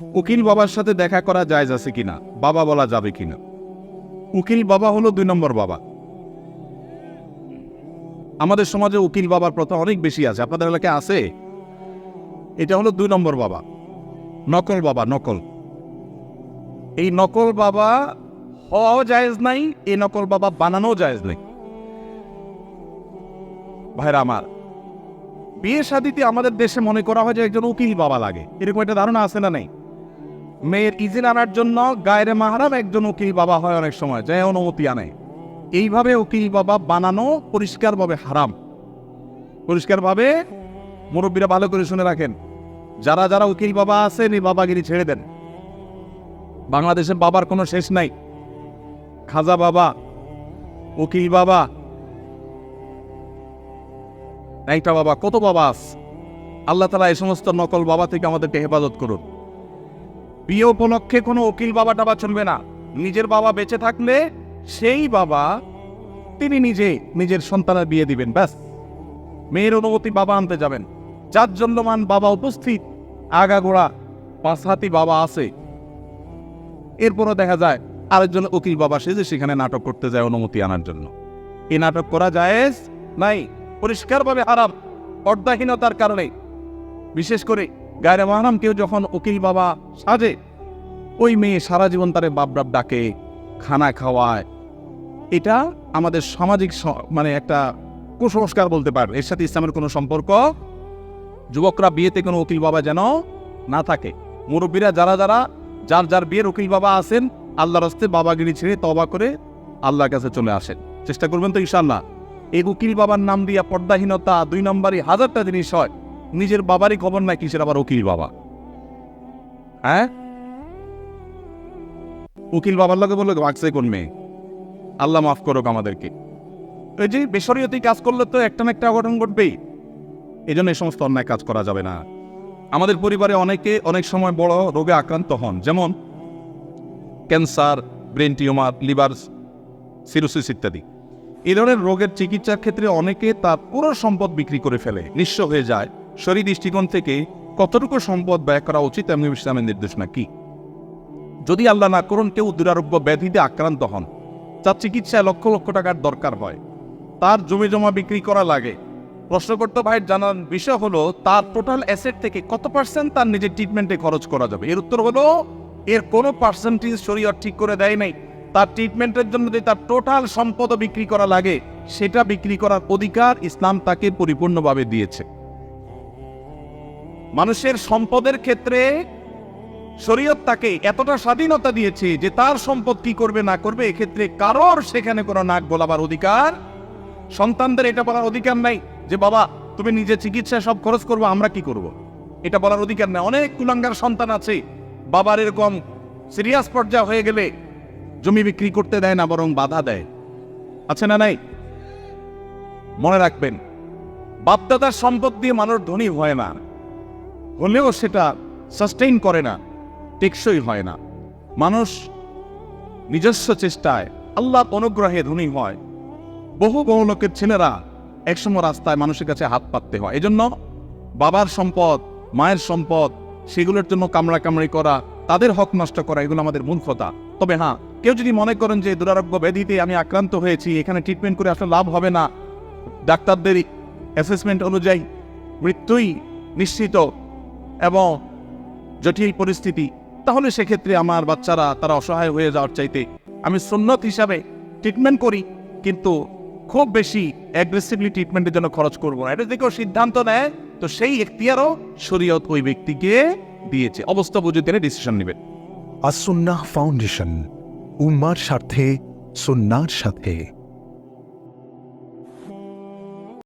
উকিল বাবার সাথে দেখা করা জায়েজ আছে কিনা, বাবা বলা যাবে কিনা? উকিল বাবা হলো 2 নম্বর বাবা। আমাদের সমাজে উকিল বাবার প্রথা অনেক বেশি আছে, আপনাদের এলাকায় আছে? এটা হলো 2 নম্বর বাবা, নকল বাবা, নকল। এই নকল বাবা হওয়াও জায়েজ নাই, এই নকল বাবা বানানো জায়েজ নাই। ভাইরা আমার, বিয়ে শাদীতে আমাদের দেশে মনে করা হয় যে একজন উকিল বাবা লাগে, এরকম একটা ধারণা আছে না নেই? মেয়ের ইজিন আনার জন্য গায়রে মাহরাম একজন উকিল বাবা হয় অনেক সময়, যে অনুমতি আনে। এইভাবে উকিল বাবা বানানো পরিষ্কারভাবে হারাম। পরিষ্কারভাবে মুরব্বীরা ভালো করে শুনে রাখেন, যারা যারা উকিল বাবা আছেন এই বাবাগিরি ছেড়ে দেন। বাংলাদেশে বাবার কোনো শেষ নাই। খাজা বাবা, উকিল বাবা, নাইটা বাবা, কত বাবা আছে। আল্লাহ তাআলা এই সমস্ত নকল বাবা থেকে আমাদেরকে হেফাজত করুন। বিয়ে উপলক্ষে কোনো উকিল বাবা টাবা চলবে না। নিজের বাবা বেঁচে থাকলে সেই বাবা তিনি নিজে নিজের সন্তানের বিয়ে দিবেন, ব্যাস। মেয়ের অনুমতি বাবা আনতে যাবেন। জাজ্জল্যমান বাবা উপস্থিত, আগাগোড়া 5 হাতি বাবা আছে, এরপরও দেখা যায় আরেকজন উকিল বাবা সেজে সেখানে নাটক করতে যায় অনুমতি আনার জন্য। এই নাটক করা জায়েজ নাই, পরিষ্কারভাবে হারাম, পর্দাহীনতার কারণে। বিশেষ করে গায়রে মাহরাম কেউ যখন উকিল বাবা সাজে, ওই মেয়ে সারা জীবন তারে বাপ বাপ ডাকে, খানা খাওয়ায়। এটা আমাদের সামাজিক মানে একটা কুসংস্কার বলতে পারে, এর সাথে ইসলামের কোনো সম্পর্ক। যুবকরা বিয়েতে কোনো উকিল বাবা যেন না থাকে। মুরব্বীরা যারা যারা যার যার বিয়ের উকিল বাবা আছেন, আল্লাহর রাস্তায় বাবাগিরি ছেড়ে তওবা করে আল্লাহর কাছে চলে আসেন। চেষ্টা করবেন তো ইনশাআল্লাহ। এই উকিল বাবার নাম দিয়া পর্দাহীনতা, 2 নম্বরই হাজারটা জিনিস হয়। নিজের বাবারই খবর নাই, কিসের আবার উকিল বাবা? হ্যাঁ, উকিল বাবার লোকে বললো বাক্সে কোন মেয়ে। আল্লাহ মাফ করুক আমাদেরকে। এই যে বেশরিয়তি কাজ করলে তো একটা না একটা অঘটন ঘটবেই। এই জন্য এই সমস্ত অন্যায় কাজ করা যাবে না। আমাদের পরিবারে অনেকে অনেক সময় বড় রোগে আক্রান্ত হন, যেমন cancer, brain tumour, liver cirrhosis ইত্যাদি। এই ধরনের রোগের চিকিৎসার ক্ষেত্রে অনেকে তার পুরো সম্পদ বিক্রি করে ফেলে, নিঃস্ব হয়ে যায়। শরীর দৃষ্টিকোণ থেকে কতটুকু সম্পদ ব্যয় করা উচিত, এমনি ইসলামের নির্দেশনা কি? যদি আল্লাহ না করুন কেউ দুরারোগ্য ব্যাধিতে আক্রান্ত হন, তার চিকিৎসায় লক্ষ লক্ষ টাকার দরকার হয়, তার জমি জমা বিক্রি করা লাগে। প্রশ্নকর্তা ভাইয়ের জানার বিষয় হলো, তার টোটাল অ্যাসেট থেকে কত % তার নিজের ট্রিটমেন্টে খরচ করা যাবে? এর উত্তর হলো, এর কোনো পার্সেন্টেজ শরীয়ত ঠিক করে দেয় নাই। তার ট্রিটমেন্টের জন্য যদি তার টোটাল সম্পদ বিক্রি করা লাগে, সেটা বিক্রি করার অধিকার ইসলাম তাকে পরিপূর্ণভাবে দিয়েছে। মানুষের সম্পদের ক্ষেত্রে শরীয়ত তাকে এতটা স্বাধীনতা দিয়েছে যে তার সম্পদ কি করবে না করবে এক্ষেত্রে কারোর সেখানে কোনো নাক গলাবার অধিকার, সন্তানদের এটা বলার অধিকার নাই যে বাবা তুমি নিজে চিকিৎসায় সব খরচ করবো, আমরা কি করব, এটা বলার অধিকার নাই। অনেক কুলাঙ্গার সন্তান আছে, বাবার এরকম সিরিয়াস পর্যায়ে হয়ে গেলে জমি বিক্রি করতে দেয় না, বরং বাধা দেয়। আছে না নাই? মনে রাখবেন, বাপদাদার সম্পদ দিয়ে মানুষ ধনী হয় না, হলেও সেটা সাস্টেইন করে না, টেকসই হয় না। মানুষ নিজস্ব চেষ্টায় আল্লাহর অনুগ্রহে ধনী হয়। বহু বহু লোকের ছেলেরা একসময় রাস্তায় মানুষের কাছে হাত পাততে হয়। এজন্য বাবার সম্পদ, মায়ের সম্পদ, সেগুলোর জন্য কামড়াকামড়ি করা, তাদের হক নষ্ট করা, এগুলো আমাদের মূর্খতা। তবে হ্যাঁ, কেউ যদি মনে করেন যে দুরারোগ্য ব্যাধিতে আমি আক্রান্ত হয়েছি, এখানে ট্রিটমেন্ট করে আসলে লাভ হবে না, ডাক্তারদের অ্যাসেসমেন্ট অনুযায়ী মৃত্যুই নিশ্চিত এবং জটিল পরিস্থিতি, তাহলে সেক্ষেত্রে আমার বাচ্চারা তারা অসহায় হয়ে যাওয়ার চাইতে আমি সুন্নত হিসাবে ট্রিটমেন্ট করি, কিন্তু খুব বেশি অ্যাগ্রেসিভলি ট্রিটমেন্টের জন্য খরচ করবো না। এটা যদি কেউ সিদ্ধান্ত নেয়, তো সেই এখতিয়ারও শরীয়ত ওই ব্যক্তিকে দিয়েছে। অবস্থা বুঝে তিনি ডিসিশন নেবেন। আস-সুন্নাহ ফাউন্ডেশন, উম্মার স্বার্থে সুন্নাহর সাথে।